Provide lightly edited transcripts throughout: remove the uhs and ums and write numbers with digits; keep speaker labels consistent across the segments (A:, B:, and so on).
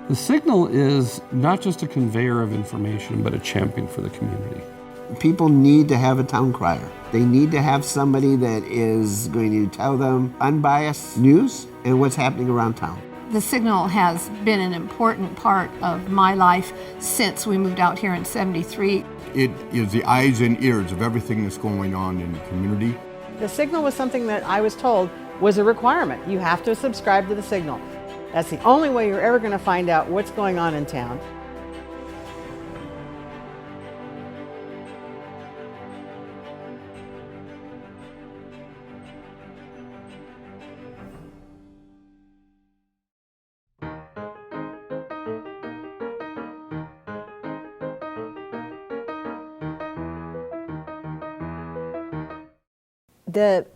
A: The Signal is not just a conveyor of information, but a champion for the community.
B: People need to have a town crier. They need to have somebody that is going to tell them unbiased news and what's happening around town.
C: The Signal has been an important part of my life since we moved out here in '73.
D: It is the eyes and ears of everything that's going on in the community.
E: The Signal was something that I was told was a requirement. You have to subscribe to the Signal. That's the only way you're ever going to find out what's going on in town.
F: The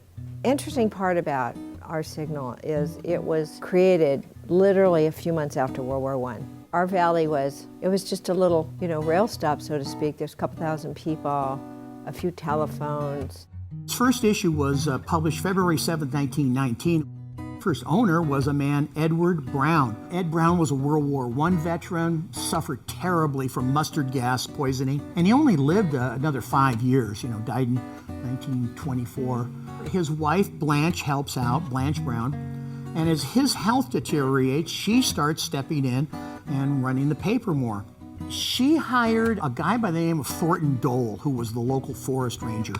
F: interesting part about our Signal is it was created literally a few months after World War I. Our valley was just a little, rail stop, so to speak. There's a couple thousand people, a few telephones.
G: Its first issue was published February 7, 1919. First owner was a man, Edward Brown. Ed Brown was a World War I veteran, suffered terribly from mustard gas poisoning, and he only lived another 5 years, died in 1924. His wife, Blanche, helps out, Blanche Brown, and as his health deteriorates, she starts stepping in and running the paper more. She hired a guy by the name of Thornton Dole, who was the local forest ranger.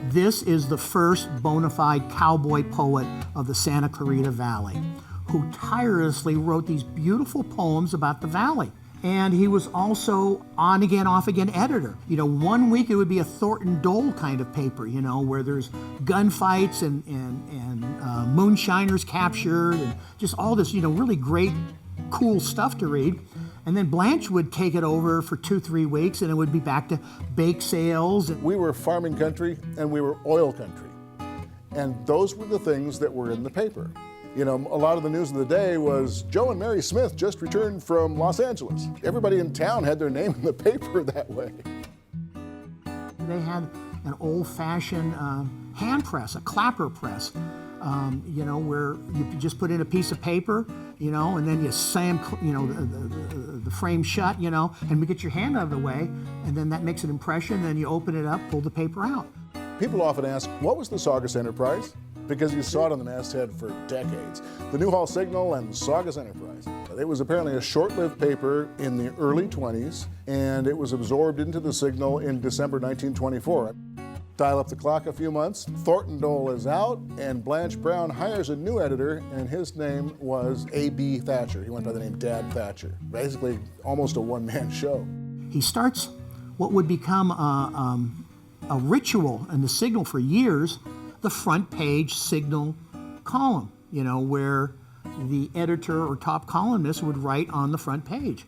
G: This is the first bona fide cowboy poet of the Santa Clarita Valley, who tirelessly wrote these beautiful poems about the valley. And he was also on again, off again editor. 1 week it would be a Thornton Dole kind of paper, where there's gunfights and moonshiners captured and just all this, really great, cool stuff to read. And then Blanche would take it over for 2-3 weeks, and it would be back to bake sales.
H: We were farming country and we were oil country. And those were the things that were in the paper. A lot of the news of the day was Joe and Mary Smith just returned from Los Angeles. Everybody in town had their name in the paper that way.
G: They had an old-fashioned hand press, a clapper press, where you just put in a piece of paper, and then you slam, the frame shut, and we get your hand out of the way, and then that makes an impression, and then you open it up, pull the paper out.
H: People often ask, what was the Saugus Enterprise? Because you saw it on the masthead for decades. The Newhall Signal and the Saugus Enterprise. It was apparently a short-lived paper in the early 20s, and it was absorbed into the Signal in December 1924. Dial up the clock a few months, Thornton Dole is out, and Blanche Brown hires a new editor, and his name was A.B. Thatcher. He went by the name Dad Thatcher. Basically, almost a one-man show.
G: He starts what would become a ritual in the Signal for years, the front page Signal column, where the editor or top columnist would write on the front page.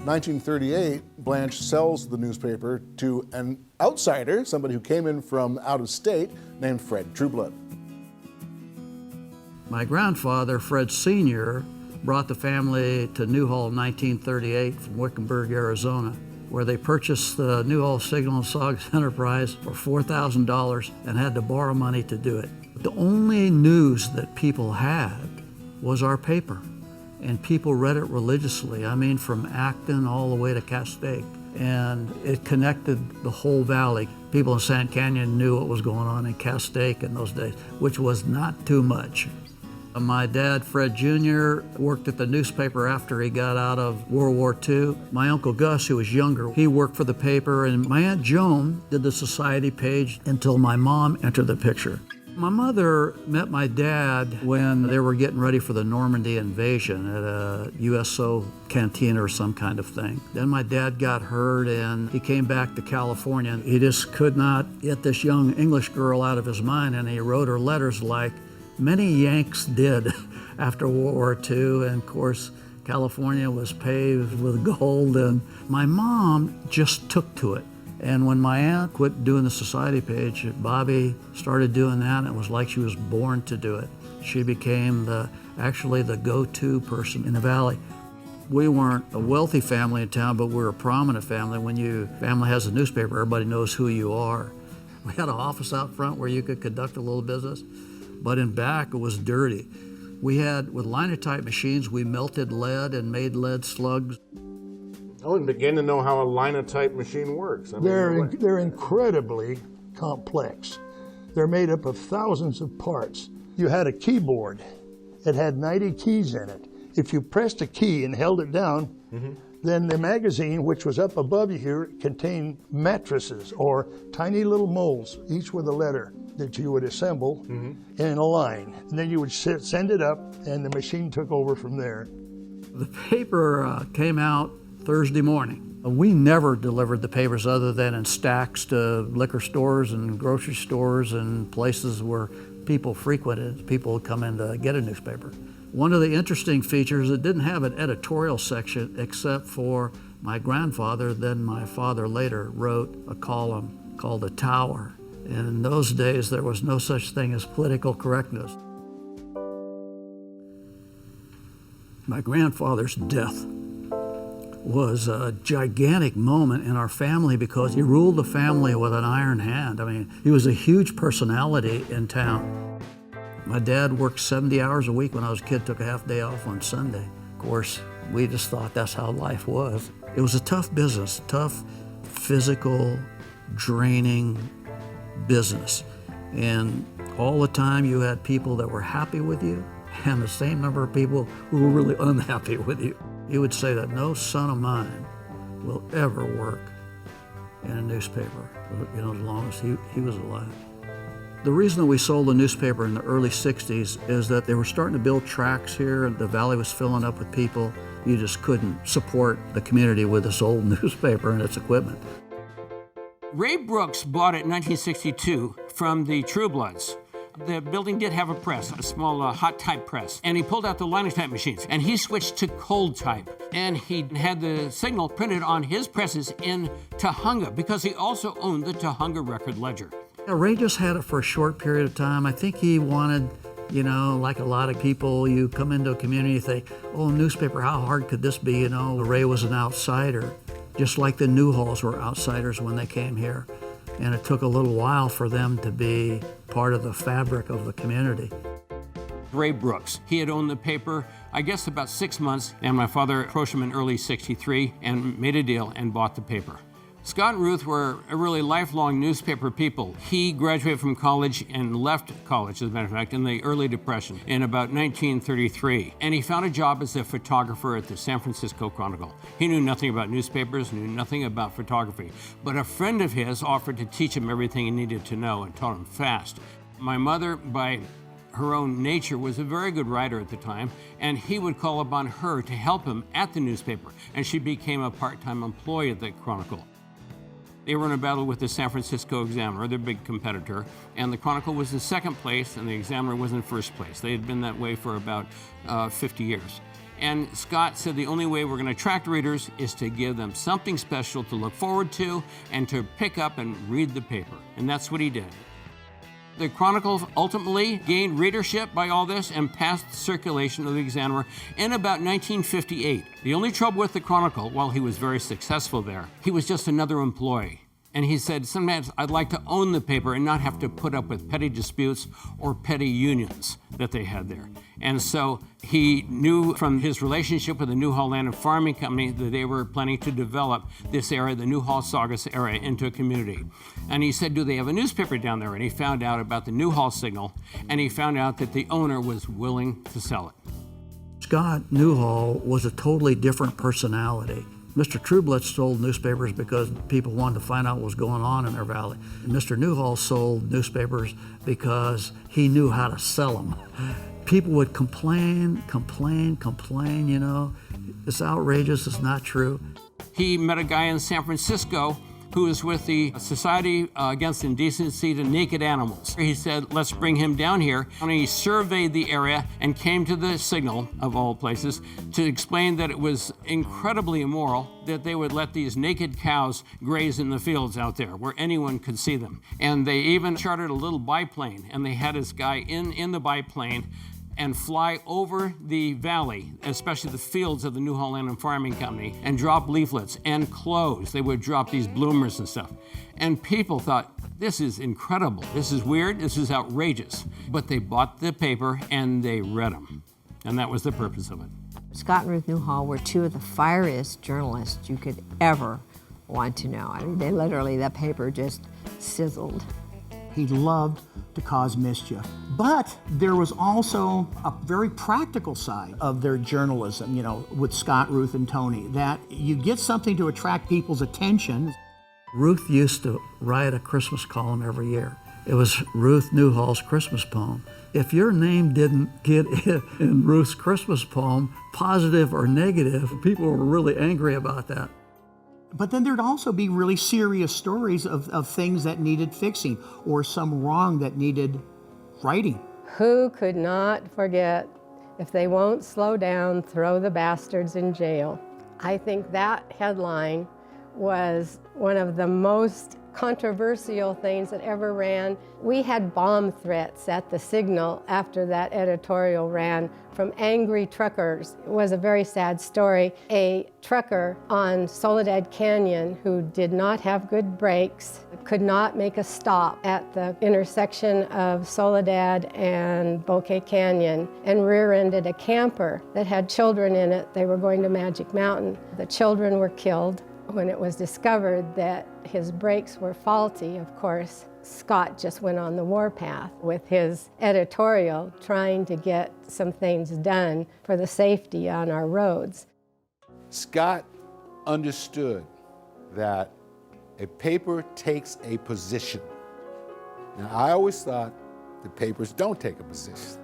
H: 1938, Blanche sells the newspaper to an outsider, somebody who came in from out of state, named Fred Trueblood.
I: My grandfather, Fred Sr., brought the family to Newhall in 1938 from Wickenburg, Arizona, where they purchased the Newhall Signal and Saugus Enterprise for $4,000 and had to borrow money to do it. The only news that people had was our paper, and people read it religiously. From Acton all the way to Castaic, and it connected the whole valley. People in Sand Canyon knew what was going on in Castaic in those days, which was not too much. My dad, Fred Jr., worked at the newspaper after he got out of World War II. My Uncle Gus, who was younger, he worked for the paper, and my Aunt Joan did the society page until my mom entered the picture. My mother met my dad when they were getting ready for the Normandy invasion at a USO cantina or some kind of thing. Then my dad got hurt and he came back to California. He just could not get this young English girl out of his mind, and he wrote her letters like many Yanks did after World War II. And of course, California was paved with gold, and my mom just took to it. And when my aunt quit doing the society page, Bobby started doing that, and it was like she was born to do it. She became actually the go-to person in the valley. We weren't a wealthy family in town, but we were a prominent family. When your family has a newspaper, everybody knows who you are. We had an office out front where you could conduct a little business, but in back it was dirty. We had, with linotype machines, we melted lead and made lead slugs.
H: I wouldn't begin to know how a linotype machine works.
J: They're incredibly complex. They're made up of thousands of parts. You had a keyboard. It had 90 keys in it. If you pressed a key and held it down, then the magazine, which was up above you here, contained matrices or tiny little molds, each with a letter that you would assemble in a line. And then you would send it up, and the machine took over from there.
I: The paper came out Thursday morning. We never delivered the papers other than in stacks to liquor stores and grocery stores and places where people frequented. People would come in to get a newspaper. One of the interesting features, it didn't have an editorial section except for my grandfather, then my father later wrote a column called The Tower. And in those days, there was no such thing as political correctness. My grandfather's death was a gigantic moment in our family because he ruled the family with an iron hand. I mean, he was a huge personality in town. My dad worked 70 hours a week when I was a kid, took a half day off on Sunday. Of course, we just thought that's how life was. It was a tough business, tough, physical, draining business. And all the time you had people that were happy with you and the same number of people who were really unhappy with you. He would say that no son of mine will ever work in a newspaper, as long as he was alive. The reason that we sold the newspaper in the early 60s is that they were starting to build tracks here and the valley was filling up with people. You just couldn't support the community with this old newspaper and its equipment.
A: Ray Brooks bought it in 1962 from the Truebloods. The building did have a press, a small hot type press, and he pulled out the linotype machines and he switched to cold type. And he had the Signal printed on his presses in Tujunga because he also owned the Tujunga Record Ledger.
I: Ray just had it for a short period of time. I think he wanted, like a lot of people, you come into a community, you think, oh, newspaper, how hard could this be? Ray was an outsider, just like the Newhalls were outsiders when they came here. And it took a little while for them to be part of the fabric of the community.
A: Ray Brooks, he had owned the paper, I guess about 6 months, and my father approached him in early '63 and made a deal and bought the paper. Scott and Ruth were a really lifelong newspaper people. He graduated from college and left college, as a matter of fact, in the early Depression in about 1933. And he found a job as a photographer at the San Francisco Chronicle. He knew nothing about newspapers, knew nothing about photography. But a friend of his offered to teach him everything he needed to know and taught him fast. My mother, by her own nature, was a very good writer at the time, and he would call upon her to help him at the newspaper. And she became a part-time employee at the Chronicle. They were in a battle with the San Francisco Examiner, their big competitor, and the Chronicle was in second place and the Examiner was in first place. They had been that way for about 50 years. And Scott said the only way we're going to attract readers is to give them something special to look forward to and to pick up and read the paper. And that's what he did. The Chronicle ultimately gained readership by all this and passed the circulation of the Examiner in about 1958. The only trouble with the Chronicle, while he was very successful there, he was just another employee. And he said, sometimes I'd like to own the paper and not have to put up with petty disputes or petty unions that they had there. And so he knew from his relationship with the Newhall Land and Farming Company that they were planning to develop this area, the Newhall-Saugus area, into a community. And he said, do they have a newspaper down there? And he found out about the Newhall Signal, and he found out that the owner was willing to sell it.
I: Scott Newhall was a totally different personality. Mr. Truebloods sold newspapers because people wanted to find out what was going on in their valley. And Mr. Newhall sold newspapers because he knew how to sell them. People would complain, it's outrageous, it's not true.
A: He met a guy in San Francisco who was with the Society Against Indecency to Naked Animals. He said, let's bring him down here. And he surveyed the area and came to the Signal, of all places, to explain that it was incredibly immoral that they would let these naked cows graze in the fields out there where anyone could see them. And they even chartered a little biplane, and they had this guy in the biplane and fly over the valley, especially the fields of the Newhall Land and Farming Company, and drop leaflets and clothes. They would drop these bloomers and stuff. And people thought, this is incredible, this is weird, this is outrageous. But they bought the paper and they read them. And that was the purpose of it.
F: Scott and Ruth Newhall were two of the fieriest journalists you could ever want to know. I mean, they literally, that paper just sizzled.
G: He loved to cause mischief. But there was also a very practical side of their journalism, you know, with Scott, Ruth, and Tony, that you get something to attract people's attention.
I: Ruth used to write a Christmas column every year. It was Ruth Newhall's Christmas poem. If your name didn't get in Ruth's Christmas poem, positive or negative, people were really angry about that.
G: But then there'd also be really serious stories of things that needed fixing or some wrong that needed righting.
K: Who could not forget, if they won't slow down, throw the bastards in jail? I think that headline was one of the most controversial things that ever ran. We had bomb threats at the Signal after that editorial ran from angry truckers. It was a very sad story. A trucker on Soledad Canyon who did not have good brakes could not make a stop at the intersection of Soledad and Bouquet Canyon and rear-ended a camper that had children in it. They were going to Magic Mountain. The children were killed. When it was discovered that his brakes were faulty, of course, Scott just went on the warpath with his editorial trying to get some things done for the safety on our roads.
L: Scott understood that a paper takes a position. Now, I always thought the papers don't take a position.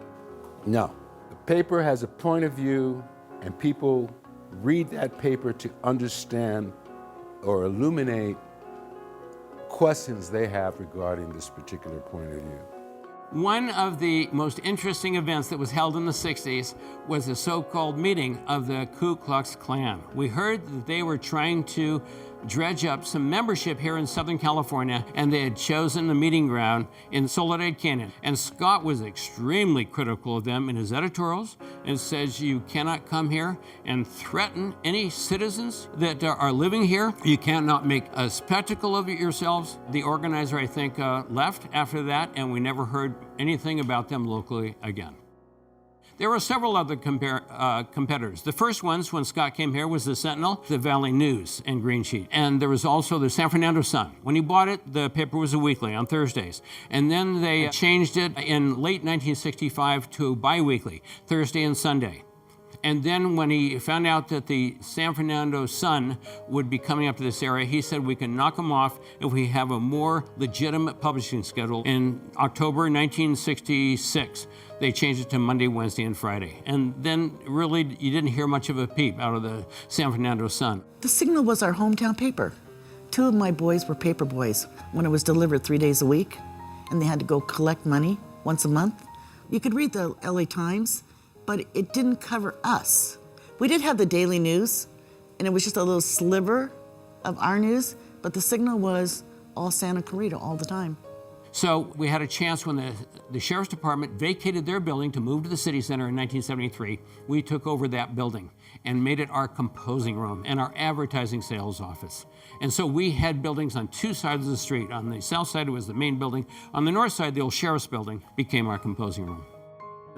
L: No, the paper has a point of view, and people read that paper to understand or illuminate questions they have regarding this particular point of view.
A: One of the most interesting events that was held in the 60s was the so-called meeting of the Ku Klux Klan. We heard that they were trying to dredge up some membership here in Southern California, and they had chosen the meeting ground in Soledad Canyon. And Scott was extremely critical of them in his editorials and says you cannot come here and threaten any citizens that are living here. You cannot make a spectacle of it yourselves. The organizer, I think, left after that, and we never heard anything about them locally again. There were several other competitors. The first ones, when Scott came here, was the Sentinel, the Valley News, and Green Sheet. And there was also the San Fernando Sun. When he bought it, the paper was a weekly on Thursdays. And then they changed it in late 1965 to bi-weekly, Thursday and Sunday. And then when he found out that the San Fernando Sun would be coming up to this area, he said we can knock them off if we have a more legitimate publishing schedule. In October 1966, they changed it to Monday, Wednesday, and Friday. And then really you didn't hear much of a peep out of the San Fernando Sun.
M: The Signal was our hometown paper. Two of my boys were paper boys when it was delivered 3 days a week, and they had to go collect money once a month. You could read the LA Times, but it didn't cover us. We did have the daily news, and it was just a little sliver of our news, but the Signal was all Santa Clarita all the time.
A: So we had a chance when the Sheriff's Department vacated their building to move to the City Center in 1973. We took over that building and made it our composing room and our advertising sales office. And so we had buildings on two sides of the street. On the south side, it was the main building. On the north side, the old Sheriff's building became our composing room.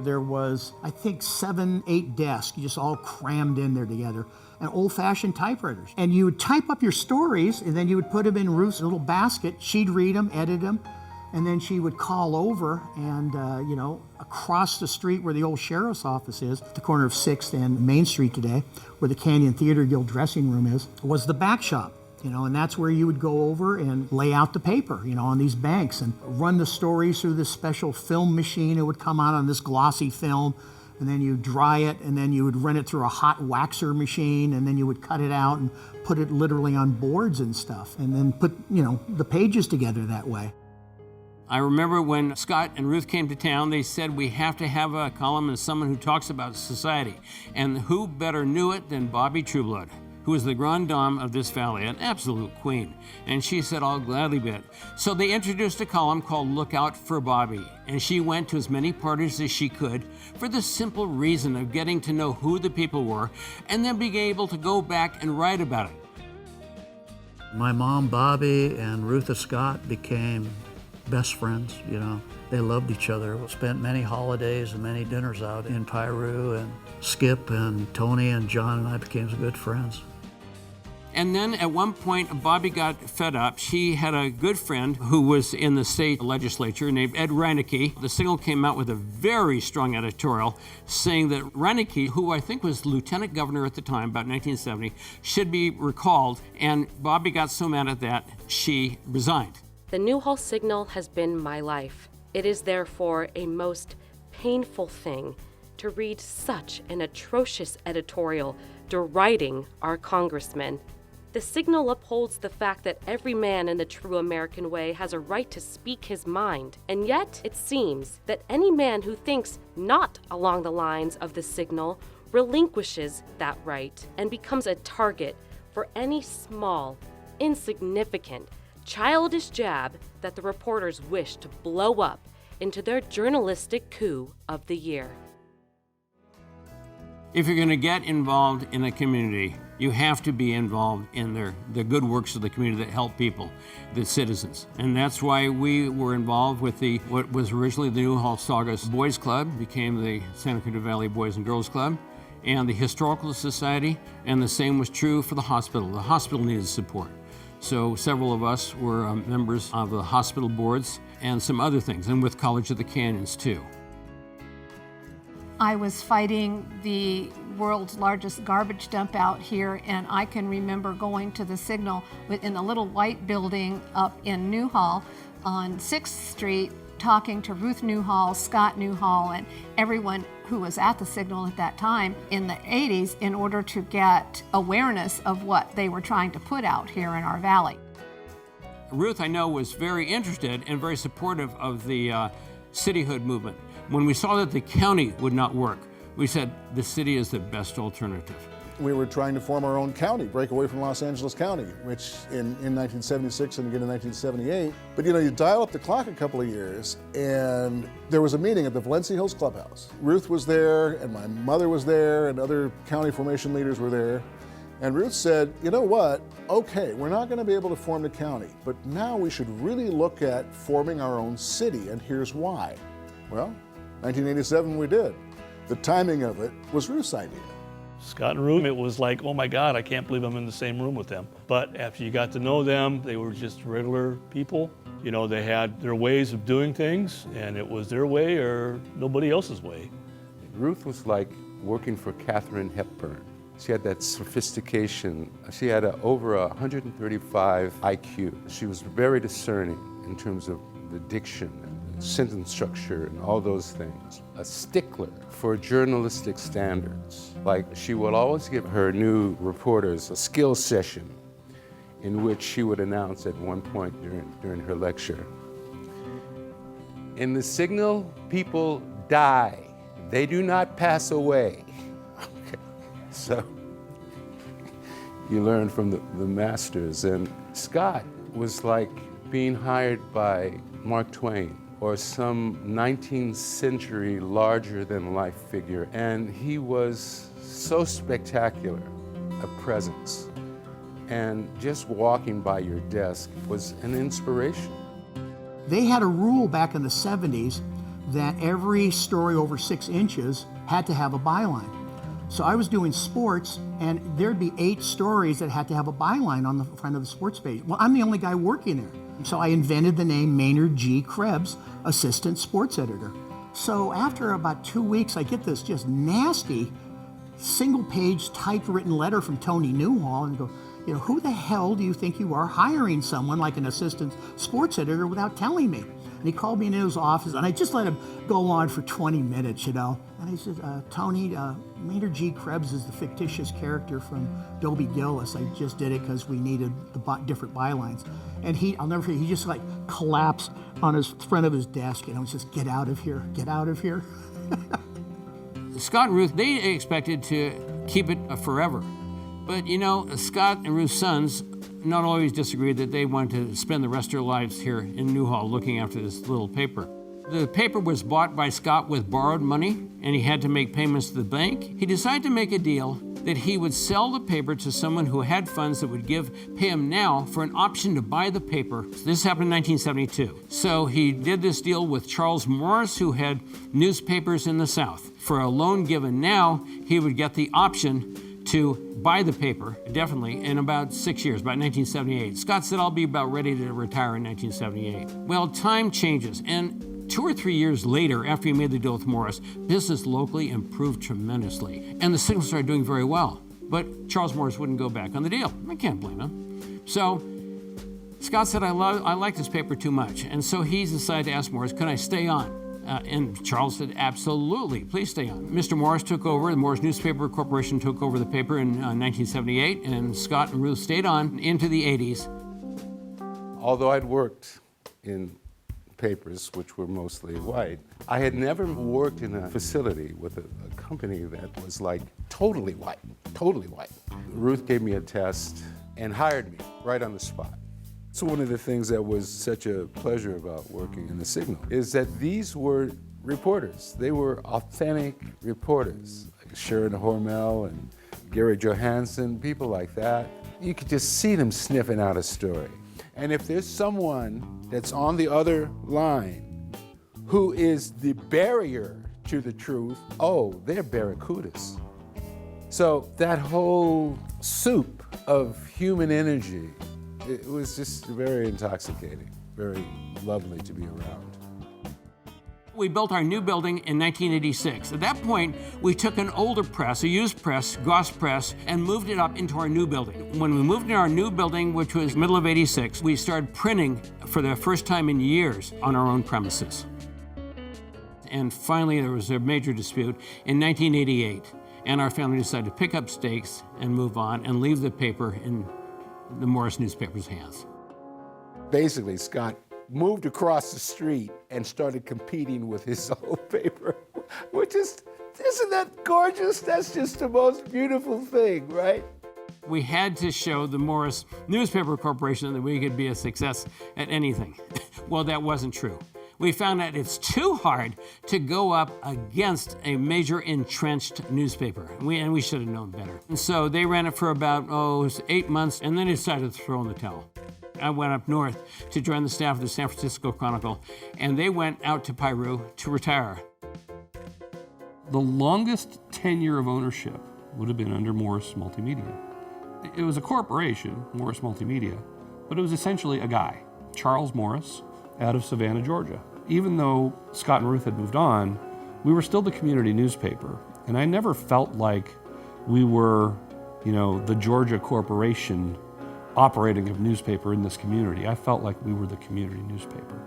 G: There was, I think, 7, 8 desks, just all crammed in there together, and old-fashioned typewriters. And you would type up your stories, and then you would put them in Ruth's little basket. She'd read them, edit them, and then she would call over, and across the street where the old sheriff's office is, at the corner of 6th and Main Street today, where the Canyon Theater Guild dressing room is, was the back shop. And that's where you would go over and lay out the paper, on these banks and run the stories through this special film machine. It would come out on this glossy film, and then you dry it, and then you would run it through a hot waxer machine, and then you would cut it out and put it literally on boards and stuff, and then put, the pages together that way.
A: I remember when Scott and Ruth came to town, they said we have to have a column as someone who talks about society. And who better knew it than Bobby Trueblood, who was the grande dame of this valley, an absolute queen. And she said, I'll gladly be it. So they introduced a column called Look Out for Bobby. And she went to as many parties as she could for the simple reason of getting to know who the people were and then being able to go back and write about it.
I: My mom, Bobby, and Ruth Scott became best friends, you know. They loved each other. We spent many holidays and many dinners out in Piru, and Skip and Tony and John and I became some good friends.
A: And then at one point, Bobby got fed up. She had a good friend who was in the state legislature named Ed Reinecke. The Signal came out with a very strong editorial saying that Reinecke, who I think was lieutenant governor at the time, about 1970, should be recalled. And Bobby got so mad at that, she resigned.
N: The Newhall Signal has been my life. It is therefore a most painful thing to read such an atrocious editorial deriding our congressman. The Signal upholds the fact that every man in the true American way has a right to speak his mind, and yet it seems that any man who thinks not along the lines of the Signal relinquishes that right and becomes a target for any small, insignificant, childish jab that the reporters wish to blow up into their journalistic coup of the year.
A: If you're going to get involved in a community, you have to be involved in the good works of the community that help people, the citizens. And that's why we were involved with what was originally the Newhall Saugus Boys Club, became the Santa Clarita Valley Boys and Girls Club, and the Historical Society, and the same was true for the hospital. The hospital needed support. So several of us were members of the hospital boards and some other things, and with College of the Canyons too.
C: I was fighting the world's largest garbage dump out here, and I can remember going to the Signal in the little white building up in Newhall on 6th Street, talking to Ruth Newhall, Scott Newhall, and everyone who was at the Signal at that time in the 80s in order to get awareness of what they were trying to put out here in our valley.
A: Ruth, I know, was very interested and very supportive of the cityhood movement. When we saw that the county would not work, we said the city is the best alternative.
H: We were trying to form our own county, break away from Los Angeles County, which in 1976 and again in 1978. But you dial up the clock a couple of years, and there was a meeting at the Valencia Hills Clubhouse. Ruth was there, and my mother was there, and other county formation leaders were there. And Ruth said, you know what, okay, we're not going to be able to form the county, but now we should really look at forming our own city, and here's why. Well, 1987 we did. The timing of it was Ruth's idea.
O: Scott and Ruth, it was like, oh my God, I can't believe I'm in the same room with them. But after you got to know them, they were just regular people. They had their ways of doing things, and it was their way or nobody else's way.
L: Ruth was like working for Katharine Hepburn. She had that sophistication. She had over 135 IQ. She was very discerning in terms of the diction, sentence structure, and all those things. A stickler for journalistic standards. Like, she would always give her new reporters a skills session in which she would announce at one point during her lecture, in the Signal, people die. They do not pass away. Okay. So you learn from the masters. And Scott was like being hired by Mark Twain or some 19th century larger-than-life figure. And he was so spectacular a presence. And just walking by your desk was an inspiration.
G: They had a rule back in the 70s that every story over 6 inches had to have a byline. So I was doing sports, and there'd be 8 stories that had to have a byline on the front of the sports page. Well, I'm the only guy working there. So I invented the name Maynard G. Krebs, assistant sports editor. So after about 2 weeks, I get this just nasty single-page typewritten letter from Tony Newhall, and go, who the hell do you think you are hiring someone like an assistant sports editor without telling me? And he called me into his office, and I just let him go on for 20 minutes, And he said, Tony, Maynard G. Krebs is the fictitious character from Dobie Gillis. I just did it because we needed the different bylines. And I'll never forget, he just like collapsed on his front of his desk, It's just, get out of here, get out of here.
A: Scott and Ruth, they expected to keep it forever. But Scott and Ruth's sons not always disagreed that they wanted to spend the rest of their lives here in Newhall looking after this little paper. The paper was bought by Scott with borrowed money, and he had to make payments to the bank. He decided to make a deal that he would sell the paper to someone who had funds that would pay him now for an option to buy the paper. This happened in 1972. So he did this deal with Charles Morris, who had newspapers in the South. For a loan given now, he would get the option to buy the paper, definitely, in about 6 years, about 1978. Scott said, I'll be about ready to retire in 1978. Well, time changes, and 2 or 3 years later, after he made the deal with Morris, business locally improved tremendously, and the Signal started doing very well. But Charles Morris wouldn't go back on the deal. I can't blame him. So Scott said, I like this paper too much, and so he decided to ask Morris, can I stay on? And Charles said, absolutely, please stay on. Mr. Morris took over, the Morris Newspaper Corporation took over the paper in 1978, and Scott and Ruth stayed on into the 80s.
L: Although I'd worked in papers, which were mostly white, I had never worked in a facility with a company that was like totally white, totally white. Ruth gave me a test and hired me right on the spot. So one of the things that was such a pleasure about working in the Signal is that these were reporters. They were authentic reporters, like Sharon Hormel and Gary Johansson, people like that. You could just see them sniffing out a story. And if there's someone that's on the other line who is the barrier to the truth, oh, they're barracudas. So that whole soup of human energy, it was just very intoxicating, very lovely to be around.
A: We built our new building in 1986. At that point, we took an older press, a used press, Goss press, and moved it up into our new building. When we moved into our new building, which was middle of 86, we started printing for the first time in years on our own premises. And finally, there was a major dispute in 1988, and our family decided to pick up stakes and move on and leave the paper in the Morris newspaper's hands.
L: Basically, Scott moved across the street and started competing with his old paper, which is, isn't that gorgeous? That's just the most beautiful thing, right?
A: We had to show the Morris Newspaper Corporation that we could be a success at anything. Well, that wasn't true. We found that it's too hard to go up against a major entrenched newspaper. And we should have known better. And so they ran it for about, 8 months, and then they decided to throw in the towel. I went up north to join the staff of the San Francisco Chronicle, and they went out to Piru to retire.
P: The longest tenure of ownership would have been under Morris Multimedia. It was a corporation, Morris Multimedia, but it was essentially a guy, Charles Morris, out of Savannah, Georgia. Even though Scott and Ruth had moved on, we were still the community newspaper, and I never felt like we were, the Georgia corporation operating a newspaper in this community. I felt like we were the community newspaper.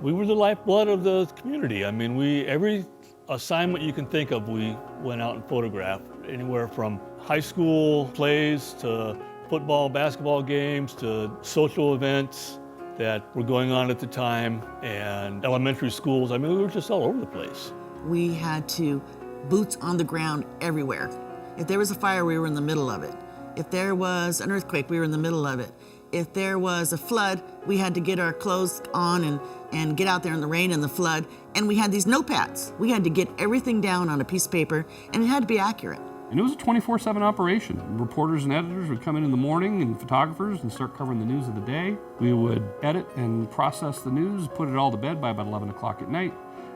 O: We were the lifeblood of the community. I mean, every assignment you can think of, we went out and photographed, anywhere from high school plays to football, basketball games to social events that were going on at the time, and elementary schools. I mean, we were just all over the place.
M: We had to boots on the ground everywhere. If there was a fire, we were in the middle of it. If there was an earthquake, we were in the middle of it. If there was a flood, we had to get our clothes on and get out there in the rain and the flood. And we had these notepads. We had to get everything down on a piece of paper, and it had to be accurate.
P: And it was a 24/7 operation. Reporters and editors would come in the morning, and photographers, and start covering the news of the day. We would edit and process the news, put it all to bed by about 11 o'clock at night,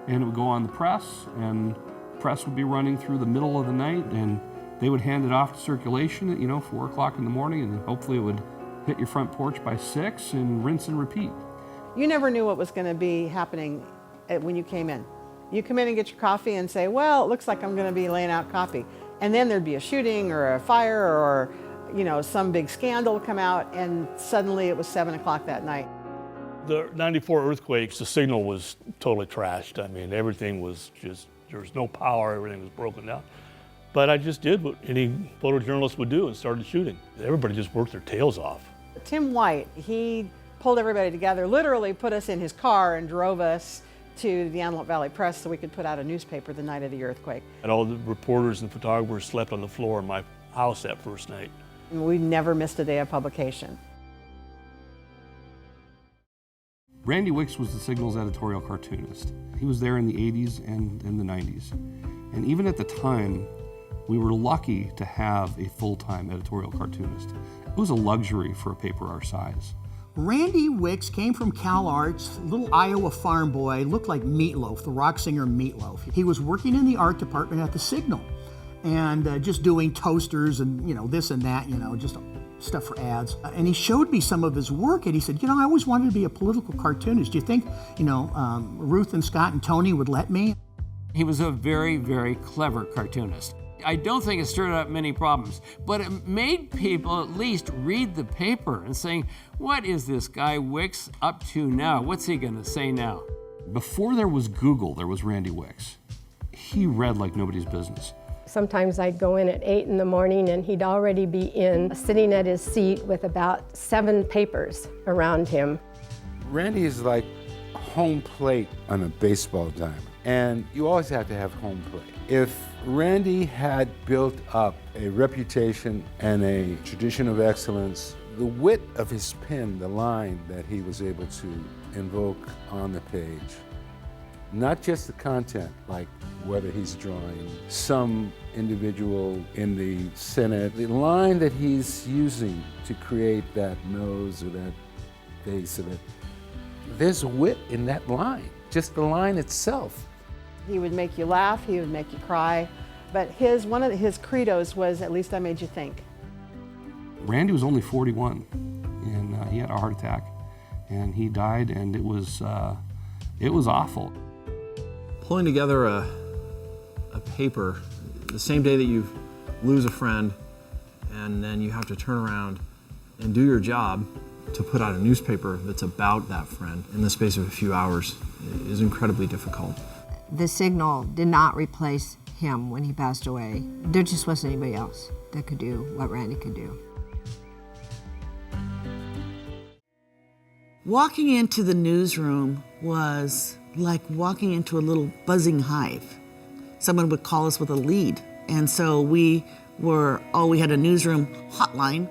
P: and it would go on the press, and the press would be running through the middle of the night, and they would hand it off to circulation at 4 o'clock in the morning, and hopefully it would hit your front porch by 6, and rinse and repeat.
E: You never knew what was going to be happening when you came in. You come in and get your coffee and say, well, it looks like I'm going to be laying out copy. And then there'd be a shooting or a fire or, some big scandal come out, and suddenly it was 7 o'clock that night.
O: The 94 earthquakes, the Signal was totally trashed. I mean, everything was just, there was no power, everything was broken down. But I just did what any photojournalist would do and started shooting. Everybody just worked their tails off.
E: Tim White, he pulled everybody together, literally put us in his car and drove us to the Antelope Valley Press so we could put out a newspaper the night of the earthquake.
O: And all the reporters and photographers slept on the floor in my house that first night.
E: And we never missed a day of publication.
P: Randy Wicks was the Signal's editorial cartoonist. He was there in the 80s and in the 90s. And even at the time, We were lucky to have a full-time editorial cartoonist. It was a luxury for a paper our size.
G: Randy Wicks came from Cal Arts, little Iowa farm boy, looked like Meatloaf, the rock singer Meatloaf. He was working in the art department at the Signal and just doing toasters and, this and that, just stuff for ads. And he showed me some of his work and he said, I always wanted to be a political cartoonist. Do you think, Ruth and Scott and Tony would let me?
A: He was a very, very clever cartoonist. I don't think it stirred up many problems, but it made people at least read the paper and saying, what is this guy Wicks up to now? What's he gonna say now?
P: Before there was Google, there was Randy Wicks. He read like nobody's business.
K: Sometimes I'd go in at 8 in the morning and he'd already be in, sitting at his seat with about 7 papers around him.
L: Randy is like home plate on a baseball diamond, and you always have to have home plate. If Randy had built up a reputation and a tradition of excellence, the wit of his pen, the line that he was able to invoke on the page, not just the content, like whether he's drawing some individual in the Senate, the line that he's using to create that nose or that face, or that, there's wit in that line, just the line itself.
E: He would make you laugh, he would make you cry, but one of his credos was, at least I made you think.
P: Randy was only 41, and he had a heart attack, and he died, and it was awful.
Q: Pulling together a paper the same day that you lose a friend, and then you have to turn around and do your job to put out a newspaper that's about that friend in the space of a few hours is incredibly difficult.
F: The Signal did not replace him when he passed away. There just wasn't anybody else that could do what Randy could do.
M: Walking into the newsroom was like walking into a little buzzing hive. Someone would call us with a lead. And so we had a newsroom hotline.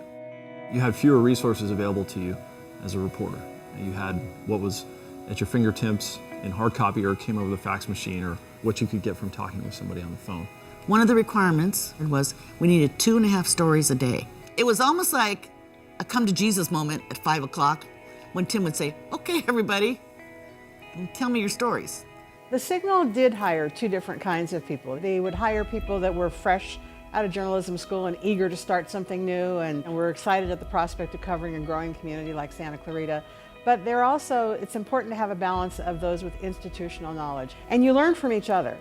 Q: You had fewer resources available to you as a reporter. You had what was at your fingertips in hard copy or came over the fax machine, or what you could get from talking with somebody on the phone.
M: One of the requirements was we needed 2.5 stories a day. It was almost like a come to Jesus moment at 5 o'clock when Tim would say, okay, everybody, tell me your stories.
E: The Signal did hire 2 different kinds of people. They would hire people that were fresh out of journalism school and eager to start something new, and were excited at the prospect of covering a growing community like Santa Clarita. But it's important to have a balance of those with institutional knowledge. And you learn from each other.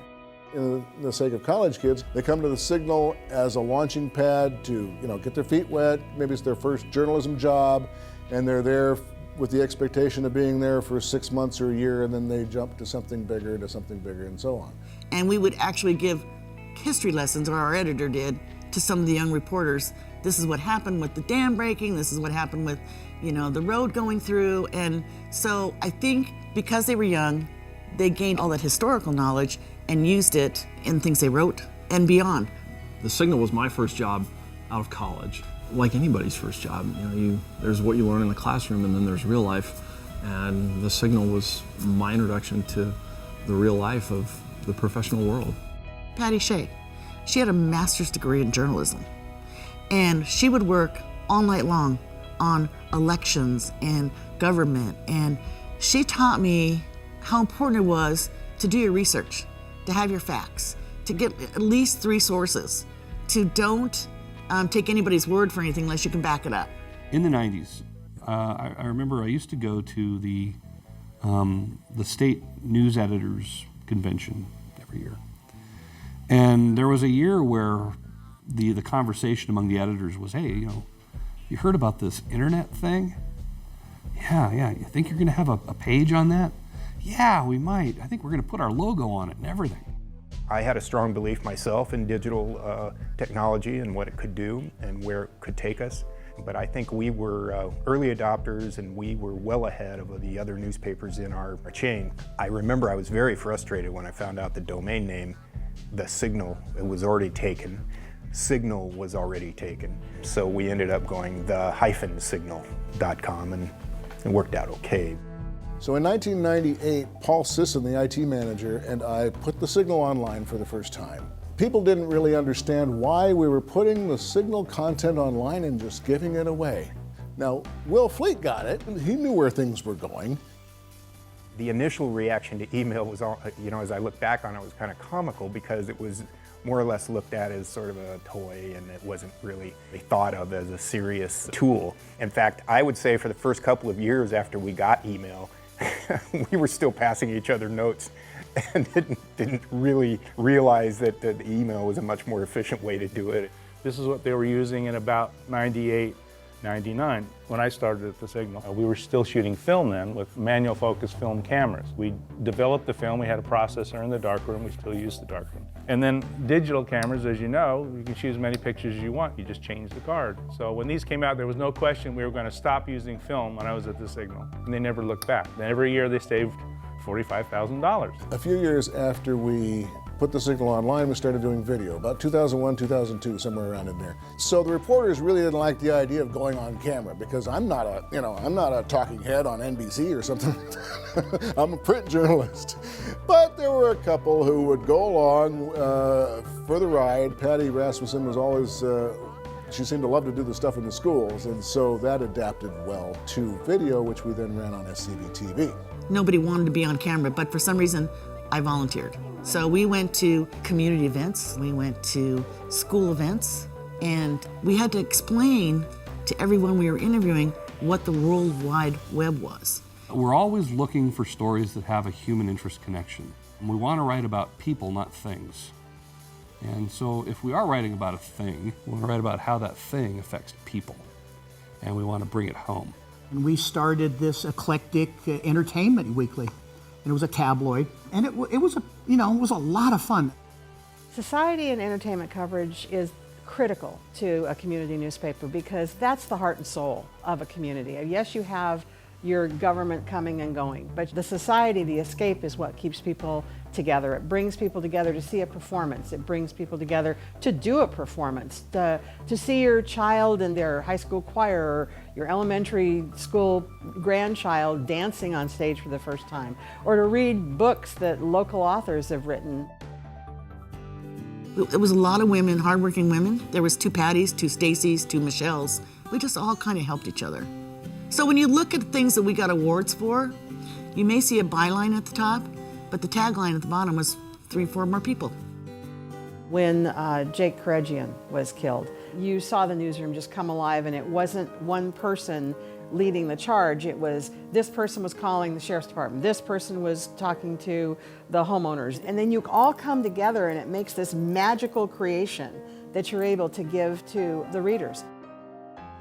H: In the sake of college kids, they come to the Signal as a launching pad to, get their feet wet. Maybe it's their first journalism job, and they're there with the expectation of being there for 6 months or a year, and then they jump to something bigger, and so on.
M: And we would actually give history lessons, or our editor did, to some of the young reporters. This is what happened with the dam breaking, this is what happened with, the road going through. And so I think because they were young, they gained all that historical knowledge and used it in things they wrote and beyond.
Q: The Signal was my first job out of college. Like anybody's first job, there's what you learn in the classroom, and then there's real life. And the Signal was my introduction to the real life of the professional world.
M: Patty Shea, she had a master's degree in journalism, and she would work all night long on elections and government, and she taught me how important it was to do your research, to have your facts, to get at least 3 sources, to don't take anybody's word for anything unless you can back it up.
P: In the 90s, I remember I used to go to the state news editors convention every year. And there was a year where the conversation among the editors was, hey, you heard about this internet thing? Yeah, you think you're gonna have a page on that? Yeah, we might. I think we're gonna put our logo on it and everything.
R: I had a strong belief myself in digital technology and what it could do and where it could take us. But I think we were early adopters, and we were well ahead of the other newspapers in our chain. I remember I was very frustrated when I found out the domain name, the Signal, it was already taken. Signal was already taken. So we ended up going the-signal.com, and it worked out okay.
H: So in 1998, Paul Sisson, the IT manager, and I put the Signal online for the first time. People didn't really understand why we were putting the Signal content online and just giving it away. Now, Will Fleet got it, and he knew where things were going.
R: The initial reaction to email was, as I look back on it, was kind of comical because it was more or less looked at as sort of a toy and it wasn't really thought of as a serious tool. In fact, I would say for the first couple of years after we got email, we were still passing each other notes and didn't really realize that the email was a much more efficient way to do it.
S: This is what they were using in about 98, 99, when I started at the Signal. We were still shooting film then with manual focus film cameras. We developed the film, we had a processor in the darkroom, we still use the darkroom. And then digital cameras, as you know, you can shoot as many pictures as you want, you just change the card. So when these came out, there was no question we were going to stop using film when I was at the Signal, and they never looked back. Then every year they saved $45,000.
H: A few years after we put the Signal online, we started doing video, about 2001, 2002, somewhere around in there. So the reporters really didn't like the idea of going on camera because I'm not a talking head on NBC or something. I'm a print journalist. But there were a couple who would go along for the ride. Patty Rasmussen was always, she seemed to love to do the stuff in the schools, and so that adapted well to video, which we then ran on SCVTV.
M: Nobody wanted to be on camera, but for some reason, I volunteered. So we went to community events, we went to school events, and we had to explain to everyone we were interviewing what the World Wide Web was.
P: We're always looking for stories that have a human interest connection. And we want to write about people, not things. And so if we are writing about a thing, we want to write about how that thing affects people. And we want to bring it home.
G: And we started this eclectic entertainment weekly. And it was a tabloid, and it was a lot of fun.
E: Society and entertainment coverage is critical to a community newspaper because that's the heart and soul of a community. Yes, you have your government coming and going, but the society, the escape, is what keeps people together. It brings people together to see a performance. It brings people together to do a performance, to see your child in their high school choir or your elementary school grandchild dancing on stage for the first time, or to read books that local authors have written.
M: It was a lot of women, hardworking women. There was 2 Pattys, 2 Stacys, 2 Michelles. We just all kind of helped each other. So when you look at things that we got awards for, you may see a byline at the top, but the tagline at the bottom was 3 or 4 more people.
E: When Jake Karegian was killed, you saw the newsroom just come alive, and it wasn't one person leading the charge. It was this person was calling the sheriff's department, this person was talking to the homeowners, and then you all come together and it makes this magical creation that you're able to give to the readers.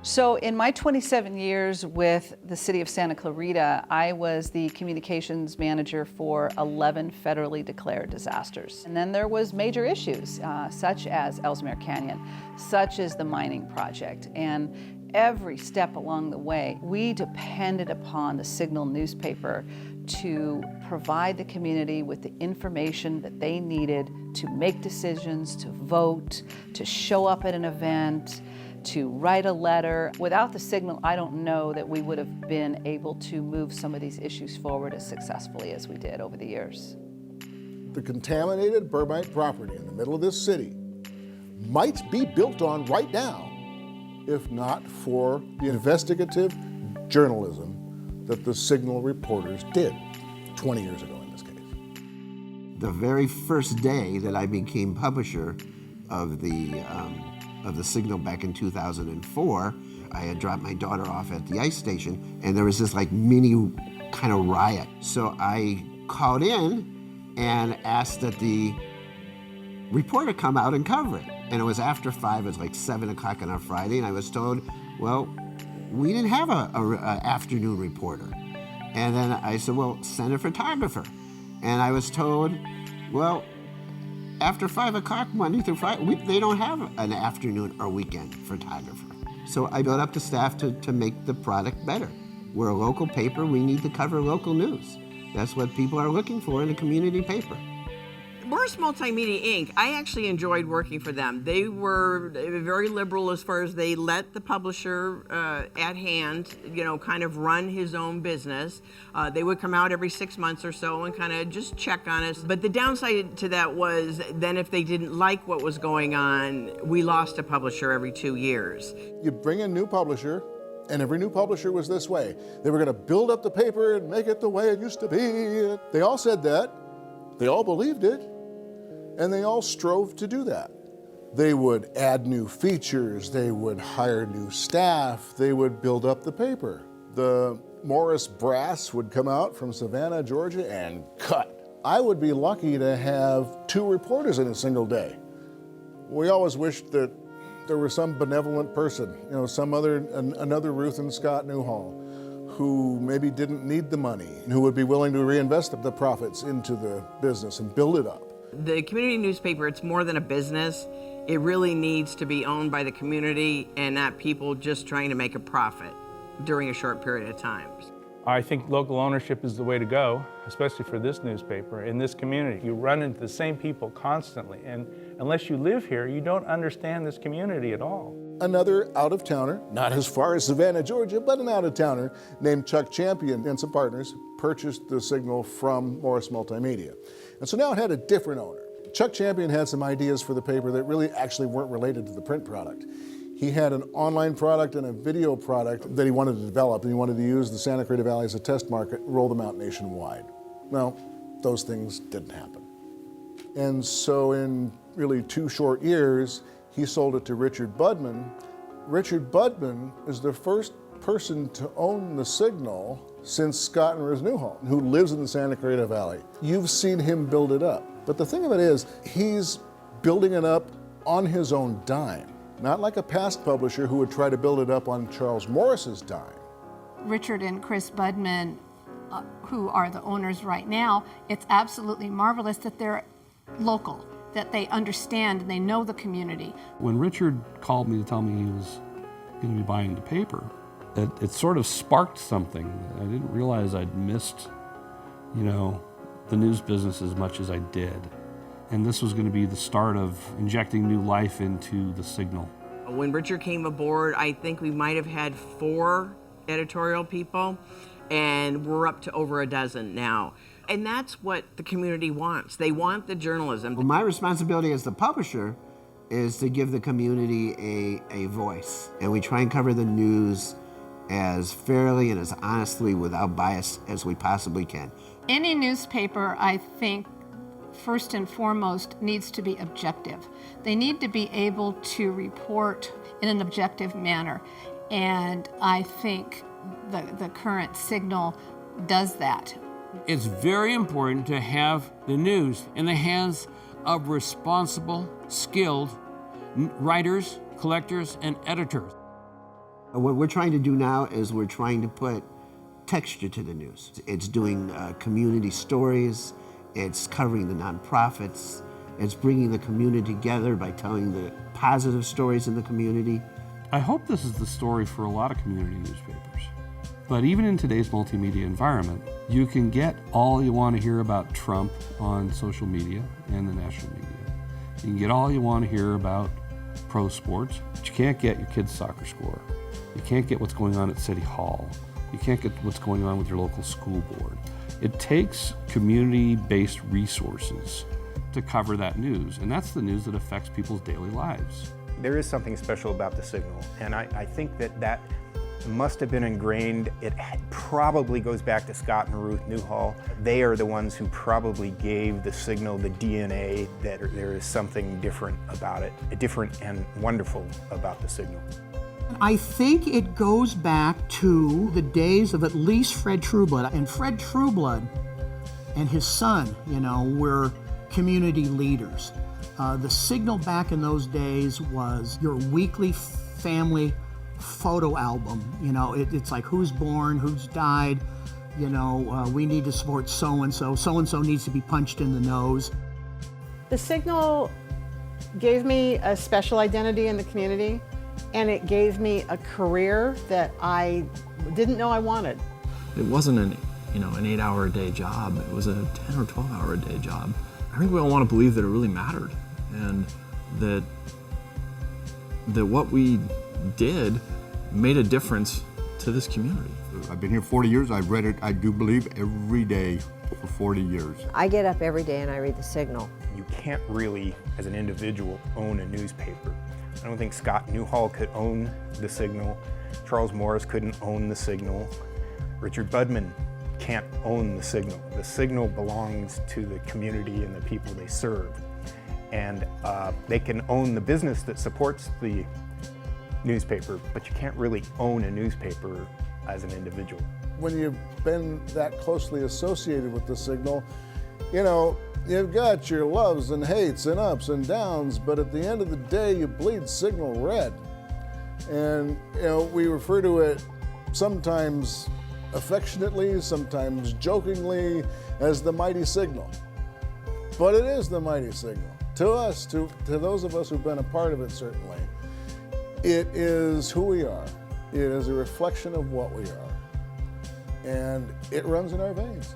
T: So in my 27 years with the city of Santa Clarita, I was the communications manager for 11 federally declared disasters. And then there was major issues, such as Ellesmere Canyon, such as the mining project. And every step along the way, we depended upon the Signal newspaper to provide the community with the information that they needed to make decisions, to vote, to show up at an event, to write a letter. Without the Signal, I don't know that we would have been able to move some of these issues forward as successfully as we did over the years.
H: The contaminated Burbite property in the middle of this city might be built on right now, if not for the investigative journalism that the Signal reporters did 20 years ago in this case.
B: The very first day that I became publisher of the Signal back in 2004, I had dropped my daughter off at the ice station, and there was this like mini kind of riot. So I called in and asked that the reporter come out and cover it. And it was after 5, it was like 7 o'clock on a Friday, and I was told, well, we didn't have a afternoon reporter. And then I said, well, send a photographer. And I was told, well, after 5 o'clock, Monday through Friday, they don't have an afternoon or weekend photographer. So I built up the staff to make the product better. We're a local paper, we need to cover local news. That's what people are looking for in a community paper.
U: Morris Multimedia Inc., I actually enjoyed working for them. They were very liberal as far as they let the publisher at hand, kind of run his own business. They would come out every 6 months or so and kind of just check on us. But the downside to that was then if they didn't like what was going on, we lost a publisher every 2 years.
H: You bring a new publisher, and every new publisher was this way. They were going to build up the paper and make it the way it used to be. They all said that. They all believed it. And they all strove to do that. They would add new features. They would hire new staff. They would build up the paper. The Morris brass would come out from Savannah, Georgia, and cut. I would be lucky to have 2 reporters in a single day. We always wished that there was some benevolent person, another Ruth and Scott Newhall, who maybe didn't need the money, who would be willing to reinvest the profits into the business and build it up.
U: The community newspaper, it's more than a business. It really needs to be owned by the community and not people just trying to make a profit during a short period of time.
S: I think local ownership is the way to go, especially for this newspaper, in this community. You run into the same people constantly, and unless you live here, you don't understand this community at all.
H: Another out-of-towner, not as far as Savannah, Georgia, but an out-of-towner named Chuck Champion and some partners purchased the Signal from Morris Multimedia. And so now it had a different owner. Chuck Champion had some ideas for the paper that really actually weren't related to the print product. He had an online product and a video product that he wanted to develop, and he wanted to use the Santa Clarita Valley as a test market and roll them out nationwide. Well, those things didn't happen. And so in really 2 short years, he sold it to Richard Budman. Richard Budman is the first person to own the Signal since Scott and Ruth Newhall, who lives in the Santa Clarita Valley. You've seen him build it up. But the thing of it is, he's building it up on his own dime. Not like a past publisher who would try to build it up on Charles Morris's dime.
C: Richard and Chris Budman, who are the owners right now, it's absolutely marvelous that they're local, that they understand and they know the community.
P: When Richard called me to tell me he was going to be buying the paper, it sort of sparked something. I didn't realize I'd missed, the news business as much as I did. And this was going to be the start of injecting new life into the Signal.
U: When Richard came aboard, I think we might have had 4 editorial people, and we're up to over a dozen now. And that's what the community wants. They want the journalism.
B: Well, my responsibility as the publisher is to give the community a voice. And we try and cover the news as fairly and as honestly without bias as we possibly can.
C: Any newspaper, I think, first and foremost, needs to be objective. They need to be able to report in an objective manner. And I think the current Signal does that.
A: It's very important to have the news in the hands of responsible, skilled writers, collectors, and editors.
B: What we're trying to do now is we're trying to put texture to the news. It's doing community stories, it's covering the nonprofits, it's bringing the community together by telling the positive stories in the community.
P: I hope this is the story for a lot of community newspapers. But even in today's multimedia environment, you can get all you want to hear about Trump on social media and the national media. You can get all you want to hear about pro sports, but you can't get your kid's soccer score. You can't get what's going on at City Hall. You can't get what's going on with your local school board. It takes community-based resources to cover that news, and that's the news that affects people's daily lives.
R: There is something special about the Signal, and I think that must have been ingrained. It probably goes back to Scott and Ruth Newhall. They are the ones who probably gave the Signal the DNA that there is something different about it, different and wonderful about the Signal.
G: I think it goes back to the days of at least Fred Trueblood. And Fred Trueblood and his son, were community leaders. The Signal back in those days was your weekly family photo album. It's like who's born, who's died, we need to support so-and-so. So-and-so needs to be punched in the nose.
E: The Signal gave me a special identity in the community, and it gave me a career that I didn't know I wanted.
Q: It wasn't an 8-hour a day job. It was a 10 or 12-hour a day job. I think we all want to believe that it really mattered, and that what we did made a difference to this community.
D: I've been here 40 years. I've read it, I do believe, every day for 40 years.
F: I get up every day and I read the Signal.
R: You can't really, as an individual, own a newspaper. I don't think Scott Newhall could own the Signal. Charles Morris couldn't own the Signal. Richard Budman can't own the Signal. The Signal belongs to the community and the people they serve. And they can own the business that supports the newspaper, but you can't really own a newspaper as an individual.
H: When you've been that closely associated with the Signal, you know, you've got your loves and hates and ups and downs, but at the end of the day, you bleed Signal red. And, you know, we refer to it sometimes affectionately, sometimes jokingly, as the mighty Signal. But it is the mighty Signal. To us, to those of us who've been a part of it, certainly, it is who we are. It is a reflection of what we are. And it runs in our veins.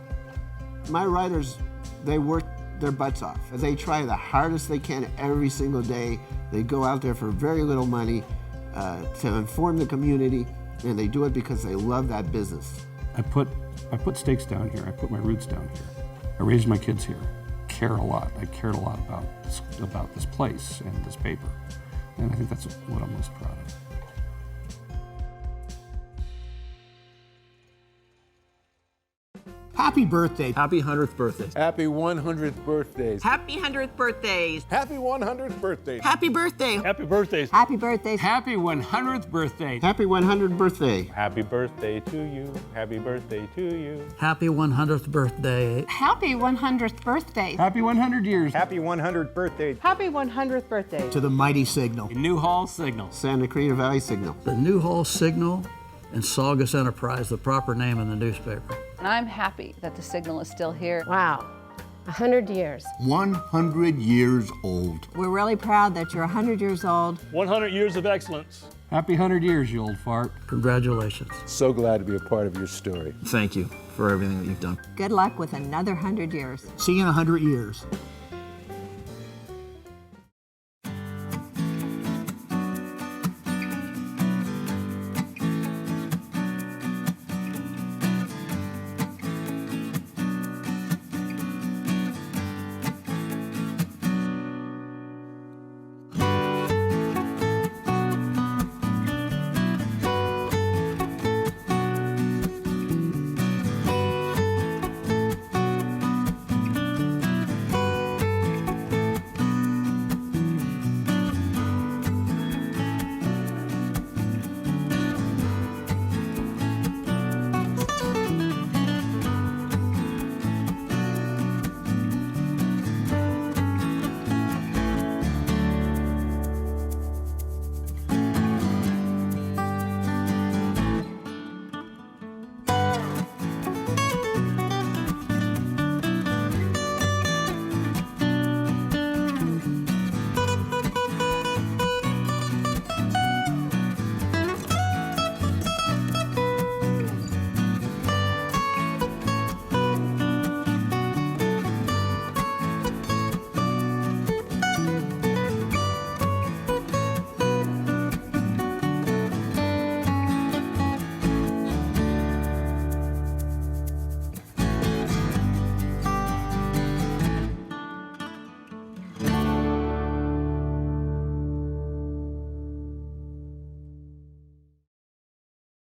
B: My writers, they work their butts off. They try the hardest they can every single day. They go out there for very little money to inform the community, and they do it because they love that business.
P: I put stakes down here. I put my roots down here. I raised my kids here. Care a lot. I cared a lot about this place and this paper. And I think that's what I'm most proud of.
G: Happy birthday.
Q: Happy 100th birthday.
L: Happy 100th birthdays.
U: Happy 100th birthdays.
H: Happy 100th birthday.
U: Happy birthday.
O: Happy birthdays.
C: Happy birthday.
A: Happy 100th birthday.
B: Happy 100th birthday.
S: Happy birthday to you. Happy birthday to you.
I: Happy 100th birthday.
C: Happy 100th birthday.
A: Happy 100 years.
R: Happy 100th birthday.
E: Happy 100th birthday.
G: To the mighty Signal.
A: Newhall Signal.
B: Santa Clarita Valley Signal.
I: The Newhall Signal and Saugus Enterprise, the proper name in the newspaper.
T: And I'm happy that the Signal is still here.
K: Wow, 100 years.
D: 100 years old.
F: We're really proud that you're 100 years old.
O: 100 years of excellence.
A: Happy 100 years, you old fart.
I: Congratulations.
L: So glad to be a part of your story.
Q: Thank you for everything that you've done.
F: Good luck with another 100 years.
G: See you in 100 years.